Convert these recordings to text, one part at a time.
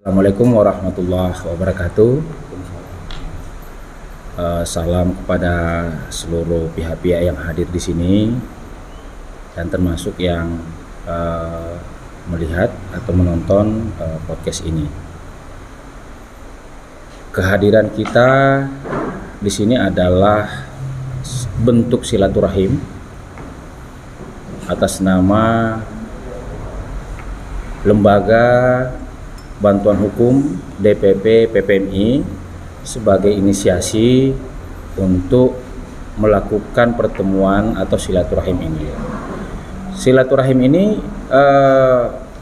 Assalamualaikum warahmatullahi wabarakatuh. Salam kepada seluruh pihak-pihak yang hadir di sini dan termasuk yang melihat atau menonton podcast ini. Kehadiran kita di sini adalah bentuk silaturahim atas nama Lembaga Bantuan Hukum DPP PPMI sebagai inisiasi untuk melakukan pertemuan atau silaturahim ini. Silaturahim ini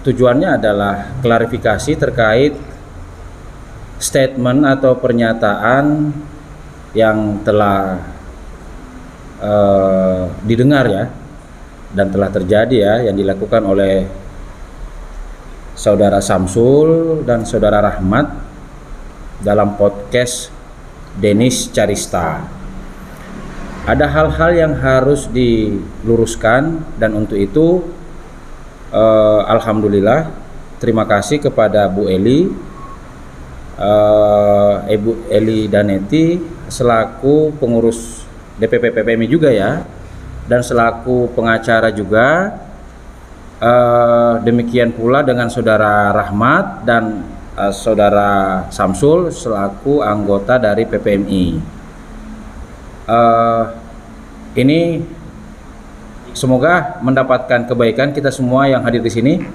tujuannya adalah klarifikasi terkait statement atau pernyataan yang telah didengar ya dan telah terjadi ya yang dilakukan oleh Saudara Samsul dan Saudara Rahmat dalam podcast Denis Carista. Ada hal-hal yang harus diluruskan dan untuk itu alhamdulillah terima kasih kepada Bu Eli, Ibu Eli Daneti selaku pengurus DPP PPMI juga ya dan selaku pengacara juga. Demikian pula dengan Saudara Rahmat dan Saudara Samsul selaku anggota dari PPMI. Ini semoga mendapatkan kebaikan kita semua yang hadir di sini.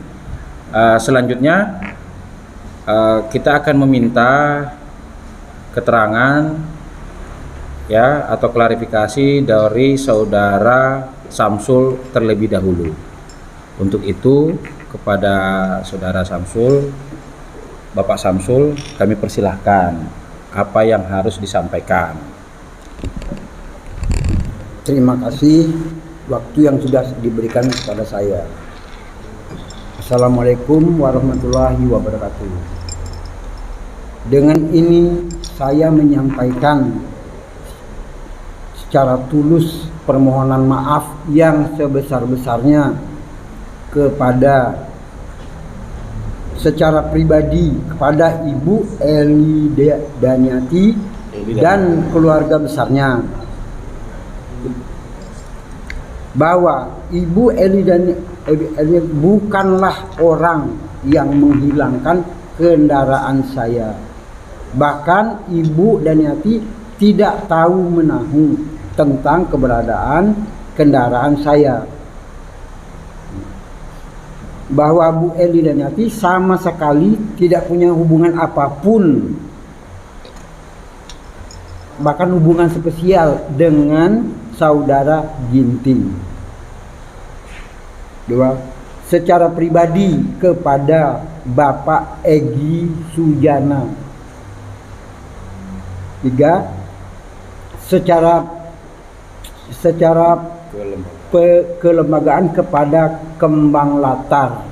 Selanjutnya kita akan meminta keterangan ya atau klarifikasi dari Saudara Samsul terlebih dahulu. Untuk itu kepada Saudara Samsul, Bapak Samsul, kami persilahkan apa yang harus disampaikan. Terima kasih waktu yang sudah diberikan kepada saya. Assalamualaikum warahmatullahi wabarakatuh. Dengan ini saya menyampaikan secara tulus permohonan maaf yang sebesar-besarnya kepada secara pribadi kepada Ibu Eli Daniati dan keluarga besarnya, bahwa Ibu Eli Daniati bukanlah orang yang menghilangkan kendaraan saya. Bahkan Ibu Daniati tidak tahu menahu tentang keberadaan kendaraan saya. Bahwa Bu Eli Daniati sama sekali tidak punya hubungan apapun, bahkan hubungan spesial dengan Saudara Ginting. Dua, secara pribadi kepada Bapak Egy Sujana. Tiga, secara kelembagaan kepada Kembang Latar.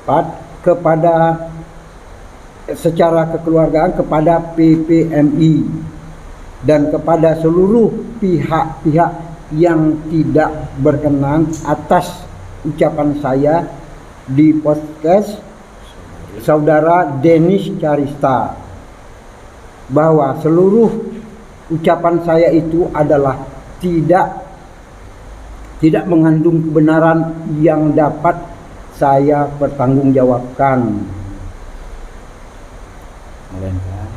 4. Kepada secara kekeluargaan kepada PPMI dan kepada seluruh pihak-pihak yang tidak berkenan atas ucapan saya di podcast Saudara Denis Carista, bahwa seluruh ucapan saya itu adalah tidak mengandung kebenaran yang dapat saya pertanggungjawabkan,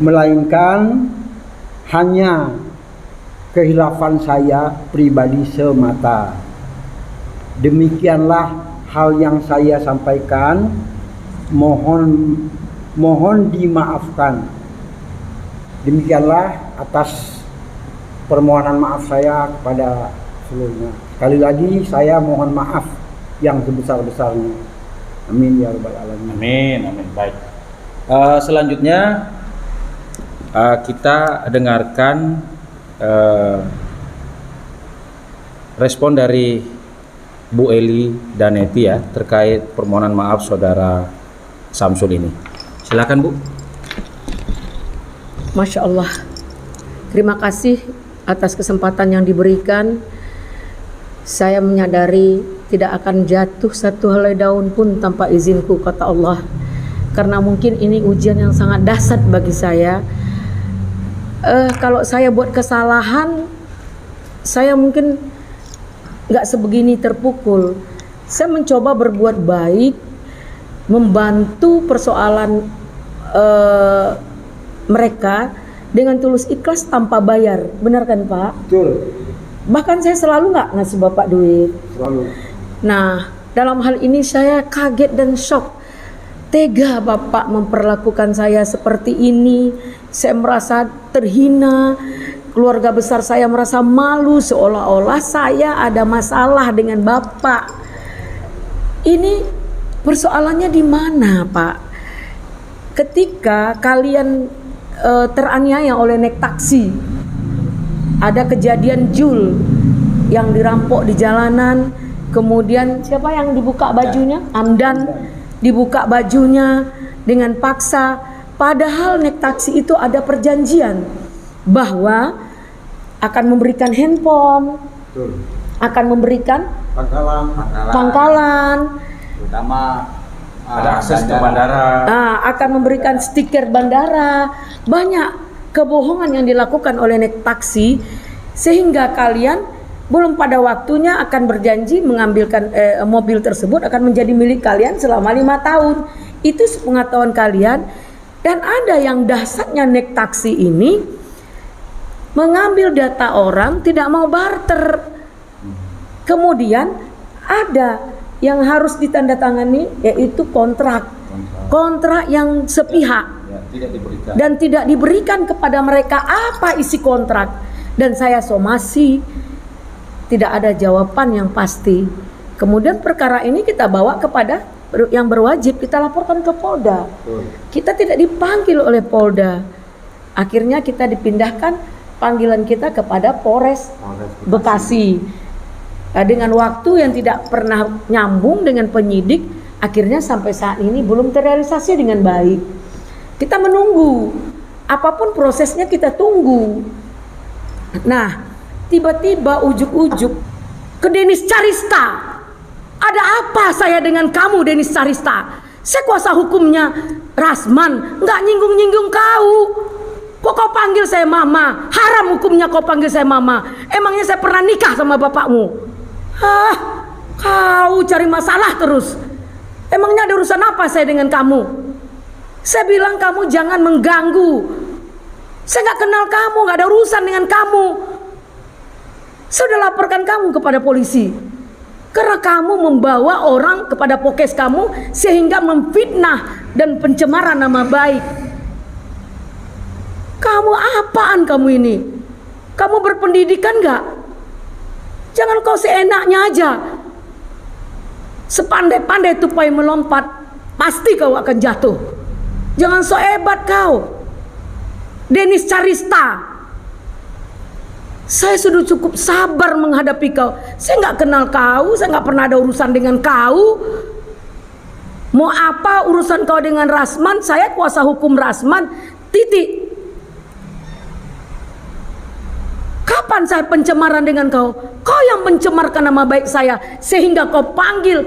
melainkan hanya kehilafan saya pribadi semata. Demikianlah hal yang saya sampaikan. Mohon dimaafkan. Demikianlah atas permohonan maaf saya kepada seluruhnya. Sekali lagi saya mohon maaf yang sebesar-besarnya. Amin ya rabbal alamin. Amin, amin. Baik. Selanjutnya kita dengarkan respon dari Bu Eli Daneti ya terkait permohonan maaf Saudara Samsul ini. Silakan Bu. Masya Allah. Terima kasih atas kesempatan yang diberikan. Saya menyadari tidak akan jatuh satu helai daun pun tanpa izinku, kata Allah. karena mungkin ini ujian yang sangat dahsyat bagi saya. Kalau saya buat kesalahan, saya mungkin nggak sebegini terpukul. Saya mencoba berbuat baik, membantu persoalan mereka dengan tulus ikhlas tanpa bayar. Benar kan Pak? Betul. Bahkan saya selalu nggak ngasih Bapak duit. Selalu. Nah, dalam hal ini saya kaget dan shock. Tega Bapak memperlakukan saya seperti ini. Saya merasa terhina. Keluarga besar saya merasa malu, seolah-olah saya ada masalah dengan Bapak. Ini persoalannya di mana, Pak? Ketika kalian teraniaya oleh naik taksi, ada kejadian Jul yang dirampok di jalanan, kemudian siapa yang dibuka bajunya? Amdan dibuka bajunya dengan paksa, padahal naik taksi itu ada perjanjian bahwa akan memberikan handphone, Betul. akan memberikan pangkalan, terutama Ada akses ke bandara. akan memberikan stiker bandara. Banyak kebohongan yang dilakukan oleh naik taksi, sehingga kalian belum pada waktunya akan berjanji mengambilkan mobil tersebut akan menjadi milik kalian selama 5 tahun. Itu sepengetahuan kalian. Dan ada yang dahsyatnya naik taksi ini mengambil data orang, tidak mau barter. Kemudian ada yang harus ditandatangani, yaitu kontrak yang sepihak, Tidak diberikan. dan tidak diberikan kepada mereka apa isi kontrak. Dan saya somasi, tidak ada jawaban yang pasti. Kemudian perkara ini kita bawa kepada yang berwajib, kita laporkan ke Polda. Kita tidak dipanggil oleh Polda. Akhirnya kita dipindahkan panggilan kita kepada Polres Bekasi. Dengan waktu yang tidak pernah nyambung dengan penyidik, akhirnya sampai saat ini belum terrealisasi dengan baik. Kita menunggu, apapun prosesnya kita tunggu. Nah, tiba-tiba ujuk-ujuk ke Denis Carista. Ada apa saya dengan kamu, Denis Carista? Saya kuasa hukumnya Rasman, nggak nyinggung-nyinggung kau. Kok kau panggil saya mama? Haram hukumnya kau panggil saya mama. Emangnya saya pernah nikah sama bapakmu? Kau cari masalah terus. Emangnya ada urusan apa saya dengan kamu? Saya bilang kamu jangan mengganggu. Saya nggak kenal kamu, nggak ada urusan dengan kamu. Saya sudah laporkan kamu kepada polisi karena kamu membawa orang kepada pokes kamu sehingga memfitnah dan pencemaran nama baik. Kamu apaan kamu ini? Kamu berpendidikan nggak? Jangan kau seenaknya aja. Sepandai-pandai tupai melompat, pasti kau akan jatuh. Jangan so hebat kau, Denis Carista. Saya sudah cukup sabar menghadapi kau. Saya nggak kenal kau, saya nggak pernah ada urusan dengan kau. Mau apa urusan kau dengan Rasman? Saya kuasa hukum Rasman. Titik. Kapan saya pencemaran dengan kau? Kau yang mencemarkan nama baik saya sehingga kau panggil.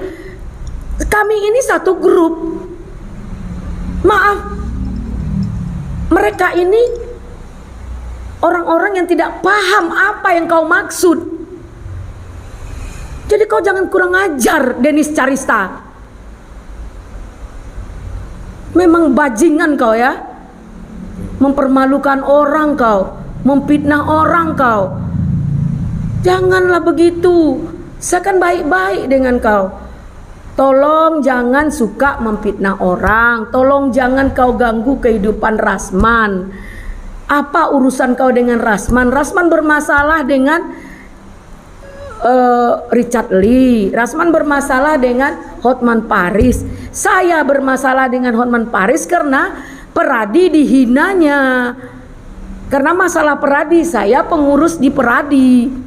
Kami ini satu grup. Maaf, mereka ini orang-orang yang tidak paham apa yang kau maksud. Jadi kau jangan kurang ajar, Denis Carista. Memang bajingan kau ya. Mempermalukan orang kau, memfitnah orang kau. Janganlah begitu. Saya kan baik-baik dengan kau. Tolong jangan suka memfitnah orang. Tolong jangan kau ganggu kehidupan Rasman. Apa urusan kau dengan Rasman? Rasman bermasalah dengan Richard Lee. Rasman bermasalah dengan Hotman Paris. Saya bermasalah dengan Hotman Paris karena Peradi dihinanya. Karena masalah Peradi, saya pengurus di Peradi.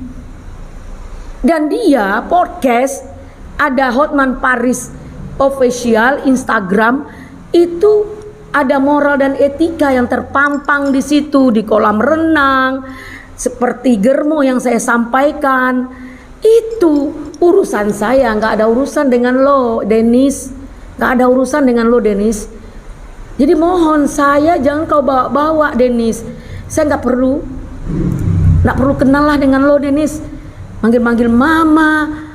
Dan dia podcast, ada Hotman Paris official Instagram, itu ada moral dan etika yang terpampang di situ, di kolam renang, seperti Germo yang saya sampaikan. Itu urusan saya, nggak ada urusan dengan lo, Denis. Nggak ada urusan dengan lo, Denis. Jadi mohon saya jangan kau bawa-bawa Denis. Saya nggak perlu kenal lah dengan lo Denis. Manggil-manggil mama.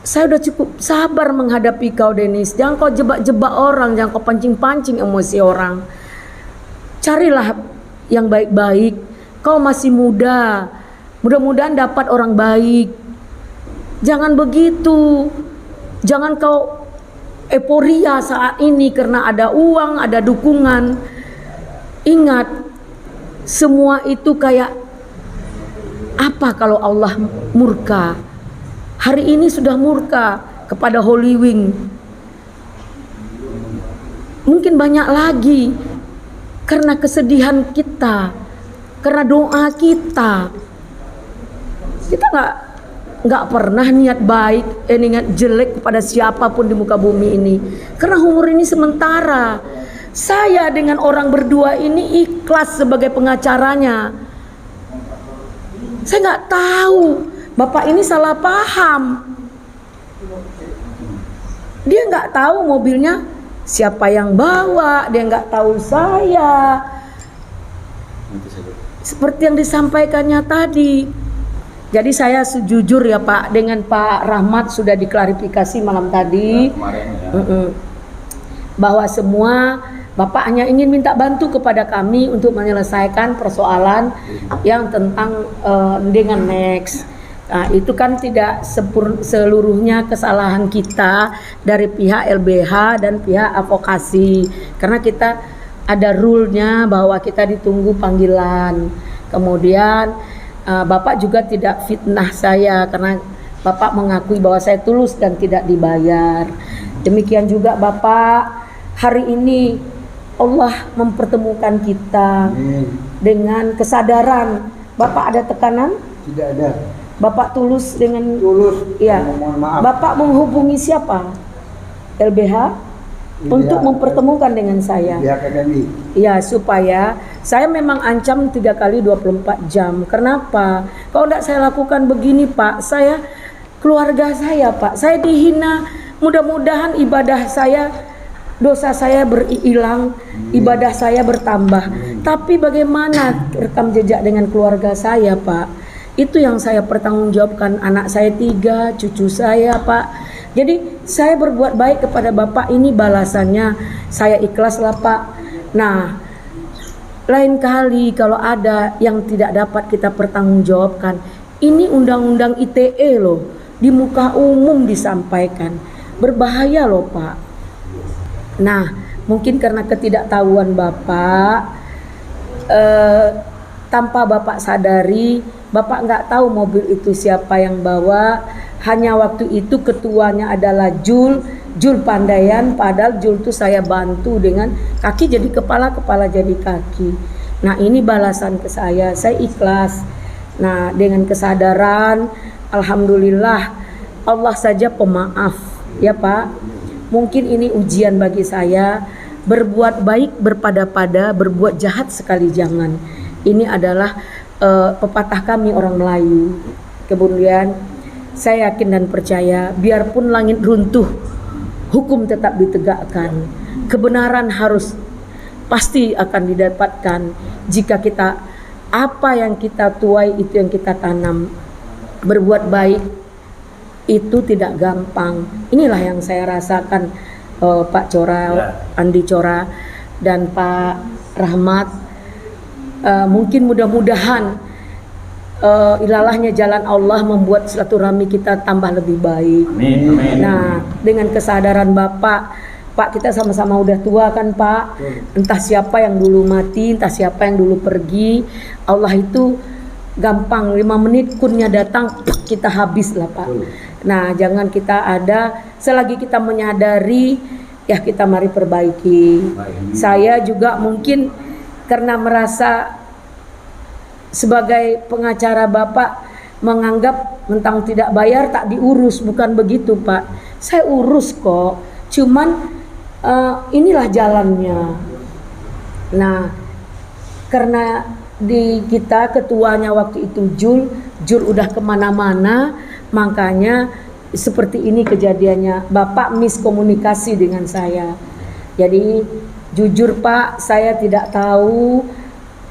Saya udah cukup sabar menghadapi kau Denis. Jangan kau jebak-jebak orang, jangan kau pancing-pancing emosi orang. Carilah yang baik-baik. Kau masih muda. Mudah-mudahan dapat orang baik. Jangan begitu. Jangan kau euforia saat ini karena ada uang, ada dukungan. Ingat, semua itu kayak apa kalau Allah murka? Hari ini sudah murka kepada Holy Wing. Mungkin banyak lagi karena kesedihan kita, karena doa kita. Kita nggak pernah niat baik, niat jelek kepada siapapun di muka bumi ini. Karena umur ini sementara. Saya dengan orang berdua ini ikhlas sebagai pengacaranya. Saya nggak tahu bapak ini salah paham. Dia nggak tahu mobilnya siapa yang bawa, dia nggak tahu saya. Seperti yang disampaikannya tadi. Jadi saya jujur ya Pak, dengan Pak Rahmat sudah diklarifikasi malam tadi bahwa semua Bapak hanya ingin minta bantu kepada kami untuk menyelesaikan persoalan yang tentang dengan Next. Nah, itu kan tidak seluruhnya kesalahan kita dari pihak LBH dan pihak advokasi, karena kita ada rule-nya bahwa kita ditunggu panggilan. Kemudian Bapak juga tidak fitnah saya karena Bapak mengakui bahwa saya tulus dan tidak dibayar. Demikian juga Bapak, hari ini Allah mempertemukan kita dengan kesadaran. Bapak ada tekanan? Tidak ada. Bapak tulus dengan ya. Mohon maaf. Bapak menghubungi siapa? LBH untuk mempertemukan dengan saya. Ya, supaya saya memang ancam 3 kali 24 jam. Kenapa? Kalau tidak saya lakukan begini Pak, saya keluarga saya Pak, saya dihina. Mudah-mudahan ibadah saya, dosa saya berhilang, ibadah saya bertambah. Tapi bagaimana rekam jejak dengan keluarga saya Pak? Itu yang saya pertanggungjawabkan. Anak saya 3, cucu saya Pak. Jadi saya berbuat baik kepada Bapak, ini balasannya. Saya ikhlas lah Pak. Nah, lain kali kalau ada yang tidak dapat kita pertanggungjawabkan, ini undang-undang ITE loh, di muka umum disampaikan. Berbahaya loh Pak. Nah, mungkin karena ketidaktahuan Bapak, tanpa Bapak sadari, Bapak nggak tahu mobil itu siapa yang bawa. Hanya waktu itu ketuanya adalah Jul Pandaian, padahal Jul itu saya bantu dengan kaki jadi kepala, kepala jadi kaki. Nah, ini balasan ke saya ikhlas. Nah, dengan kesadaran, alhamdulillah Allah saja pemaaf ya Pak. Mungkin ini ujian bagi saya. Berbuat baik berpada-pada, berbuat jahat sekali jangan. Ini adalah pepatah kami orang Melayu. Kemudian saya yakin dan percaya, biarpun langit runtuh, hukum tetap ditegakkan. Kebenaran harus pasti akan didapatkan jika kita, apa yang kita tuai itu yang kita tanam. Berbuat baik itu tidak gampang. Inilah yang saya rasakan Pak Cora, Andi Cora dan Pak Rahmat. Mungkin mudah-mudahan ilalahnya jalan Allah membuat silaturahmi kita tambah lebih baik. Amin. Nah, dengan kesadaran Bapak, Pak, kita sama-sama udah tua kan Pak. Entah siapa yang dulu mati, entah siapa yang dulu pergi. Allah itu gampang, 5 menit kunnya datang, kita habis lah Pak. Nah, jangan kita ada, selagi kita menyadari, ya kita mari perbaiki. Saya juga mungkin karena merasa sebagai pengacara Bapak menganggap mentang tidak bayar tak diurus. Bukan begitu Pak, saya urus kok, cuman inilah jalannya. Nah, karena di kita ketuanya waktu itu Jul udah kemana-mana, makanya seperti ini kejadiannya. Bapak miskomunikasi dengan saya. Jadi jujur Pak, saya tidak tahu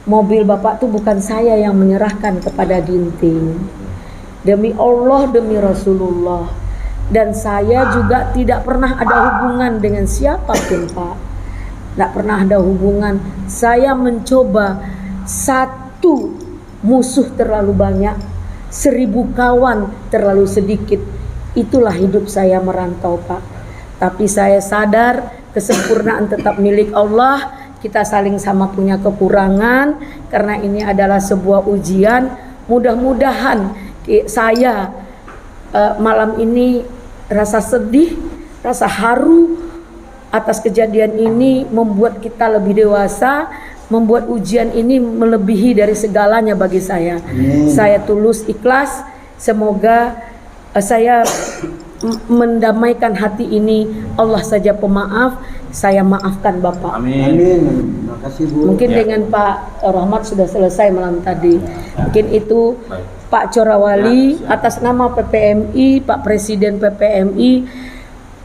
mobil Bapak tuh bukan saya yang menyerahkan kepada Ginting. Demi Allah, demi Rasulullah. Dan saya juga tidak pernah ada hubungan dengan siapapun Pak. Tidak pernah ada hubungan. Saya mencoba, satu musuh terlalu banyak, 1000 kawan terlalu sedikit. Itulah hidup saya merantau Pak. Tapi saya sadar kesempurnaan tetap milik Allah. Kita saling sama punya kekurangan. Karena ini adalah sebuah ujian. Mudah-mudahan saya malam ini rasa sedih, rasa haru atas kejadian ini membuat kita lebih dewasa, membuat ujian ini melebihi dari segalanya bagi saya. Saya tulus ikhlas, semoga saya mendamaikan hati ini. Allah saja pemaaf, saya maafkan Bapak. Amin. Terima kasih Bu. Mungkin dengan Pak Rahmat sudah selesai malam tadi. Mungkin itu Baik. Pak Corawali atas nama PPMI, Pak Presiden PPMI,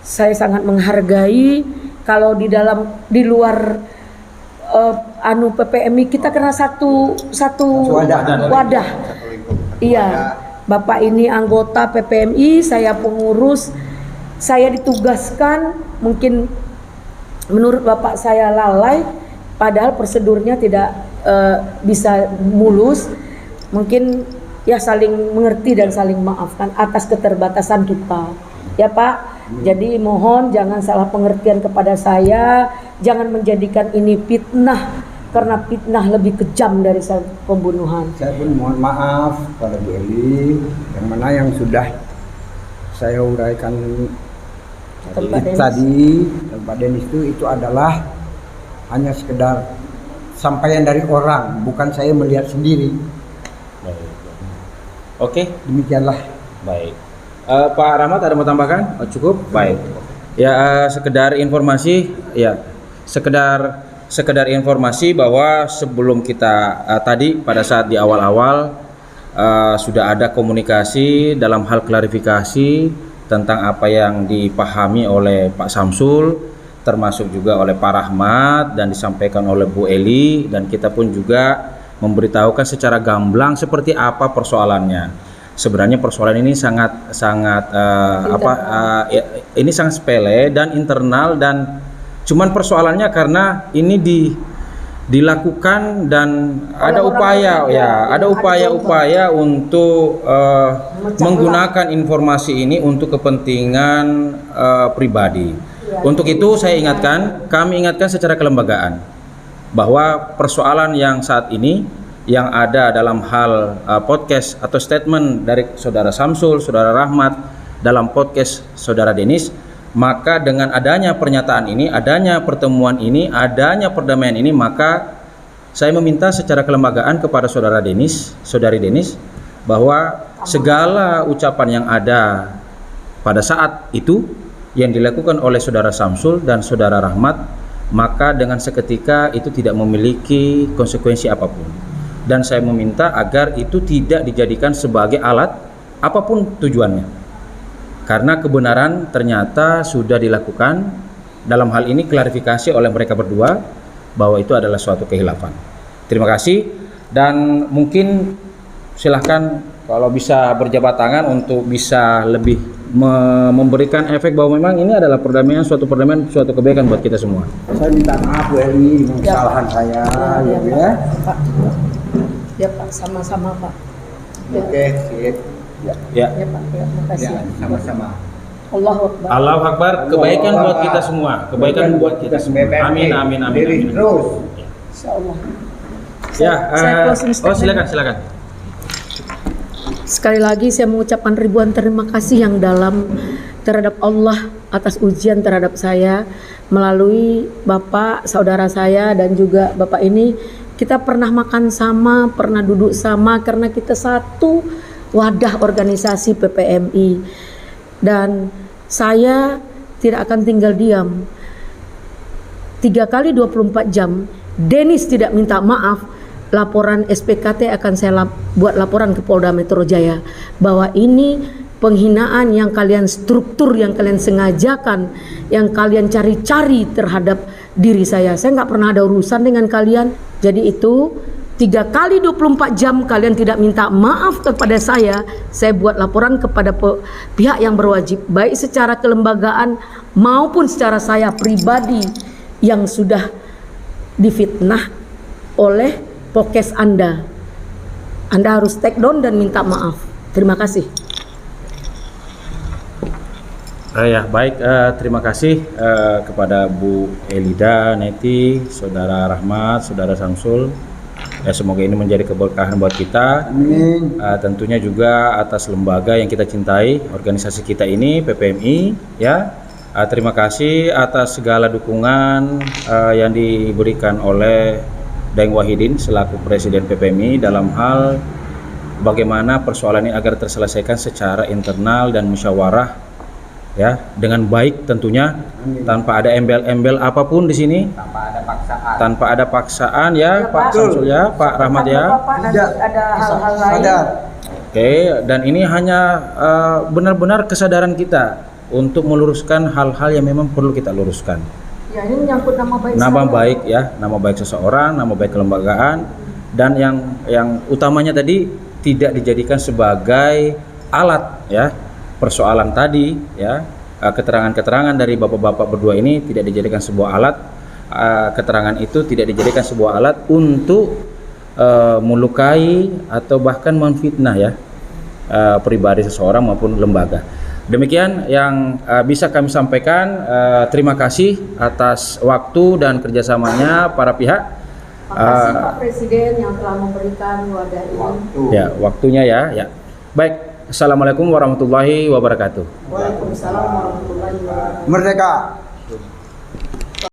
saya sangat menghargai. Kalau di luar PPMI kita kena satu wadah. Iya, Bapak ini anggota PPMI, saya pengurus. Saya ditugaskan, mungkin menurut Bapak saya lalai, padahal prosedurnya tidak bisa mulus. Mungkin ya saling mengerti dan saling maafkan atas keterbatasan kita. Ya Pak, jadi mohon jangan salah pengertian kepada saya, jangan menjadikan ini fitnah, karena fitnah lebih kejam dari pembunuhan. Saya pun mohon maaf pada Bu Eli, yang mana yang sudah saya uraikan tadi dan Pak Denis itu adalah hanya sekedar sampaian dari orang, bukan saya melihat sendiri. Baik. Oke, Demikianlah. baik. Pak Rahmat ada mau tambahkan? Oh, cukup? Baik. Ya, sekedar informasi, ya, sekedar informasi bahwa sebelum kita tadi pada saat di awal-awal sudah ada komunikasi dalam hal klarifikasi tentang apa yang dipahami oleh Pak Samsul, termasuk juga oleh Pak Rahmat dan disampaikan oleh Bu Eli, dan kita pun juga memberitahukan secara gamblang seperti apa persoalannya. Sebenarnya persoalan ini ini sangat sepele dan internal, dan cuman persoalannya karena ini dilakukan dan ada upaya untuk menggunakan informasi ini untuk kepentingan pribadi. Untuk itu kami ingatkan secara kelembagaan bahwa persoalan yang saat ini yang ada dalam hal podcast atau statement dari Saudara Samsul, Saudara Rahmat dalam podcast Saudara Denis, maka dengan adanya pernyataan ini, adanya pertemuan ini, adanya perdamaian ini, maka saya meminta secara kelembagaan kepada Saudara Denis, Saudari Denis, bahwa segala ucapan yang ada pada saat itu yang dilakukan oleh Saudara Samsul dan Saudara Rahmat, maka dengan seketika itu tidak memiliki konsekuensi apapun. Dan saya meminta agar itu tidak dijadikan sebagai alat apapun tujuannya, karena kebenaran ternyata sudah dilakukan. Dalam hal ini klarifikasi oleh mereka berdua bahwa itu adalah suatu kehilafan. Terima kasih, dan mungkin silahkan kalau bisa berjabat tangan untuk bisa lebih memberikan efek bahwa memang ini adalah perdamaian, suatu kebaikan buat kita semua. Saya minta maaf Bu Eli dengan kesalahan saya, ya. Pak. Ya Pak, sama-sama Pak. Oke, sip. Ya. Ya Pak, ya, makasih. Ya, sama-sama. Allahu Akbar. Allahu Akbar, kebaikan buat kita semua, kebaikan buat kita semua. Amin, amin, amin, amin. Terus. Insyaallah. Ya, Saya closing statement. silakan. Sekali lagi saya mengucapkan ribuan terima kasih yang dalam terhadap Allah atas ujian terhadap saya melalui Bapak, saudara saya, dan juga Bapak ini. Kita pernah makan sama, pernah duduk sama, karena kita satu wadah organisasi PPMI. Dan saya tidak akan tinggal diam. 3 kali 24 jam Denis tidak minta maaf, laporan SPKT akan saya buat laporan ke Polda Metro Jaya bahwa ini penghinaan yang kalian struktur, yang kalian sengajakan, yang kalian cari-cari terhadap diri saya nggak pernah ada urusan dengan kalian. Jadi itu 3 kali 24 jam kalian tidak minta maaf kepada saya buat laporan kepada pihak yang berwajib, baik secara kelembagaan maupun secara saya pribadi yang sudah difitnah oleh Pokes Anda. Anda harus take down dan minta maaf. Terima kasih. Ya, baik, terima kasih kepada Bu Elida, Neti, Saudara Rahmat, Saudara Samsul. Ya, semoga ini menjadi keberkahan buat kita. Amin. Tentunya juga atas lembaga yang kita cintai, organisasi kita ini, PPMI, ya. Terima kasih atas segala dukungan yang diberikan oleh Daeng Wahidin selaku Presiden PPMI dalam hal bagaimana persoalan ini agar terselesaikan secara internal dan musyawarah, ya, dengan baik tentunya. Amin. Tanpa ada embel-embel apapun di sini, tanpa ada paksaan ya, Ya, Pak Pak. Samsul ya, Pak Rahmat ya. Bapak, nanti Tidak. ada hal-hal lain. Sadar. Oke, dan ini hanya benar-benar kesadaran kita untuk meluruskan hal-hal yang memang perlu kita luruskan. Ya, ini menyangkut nama baik Nama saya. baik ya, nama baik seseorang, nama baik kelembagaan, dan yang utamanya tadi tidak dijadikan sebagai alat ya. Persoalan tadi ya, keterangan-keterangan dari bapak-bapak berdua ini tidak dijadikan sebuah alat, keterangan itu tidak dijadikan sebuah alat untuk melukai atau bahkan memfitnah ya pribadi seseorang maupun lembaga. Demikian yang bisa kami sampaikan. Terima kasih atas waktu dan kerjasamanya para pihak. Terima kasih Pak Presiden yang telah memberikan wadah ini. Ya, waktunya ya. Baik. Assalamualaikum warahmatullahi wabarakatuh. Waalaikumsalam warahmatullahi wabarakatuh. Merdeka.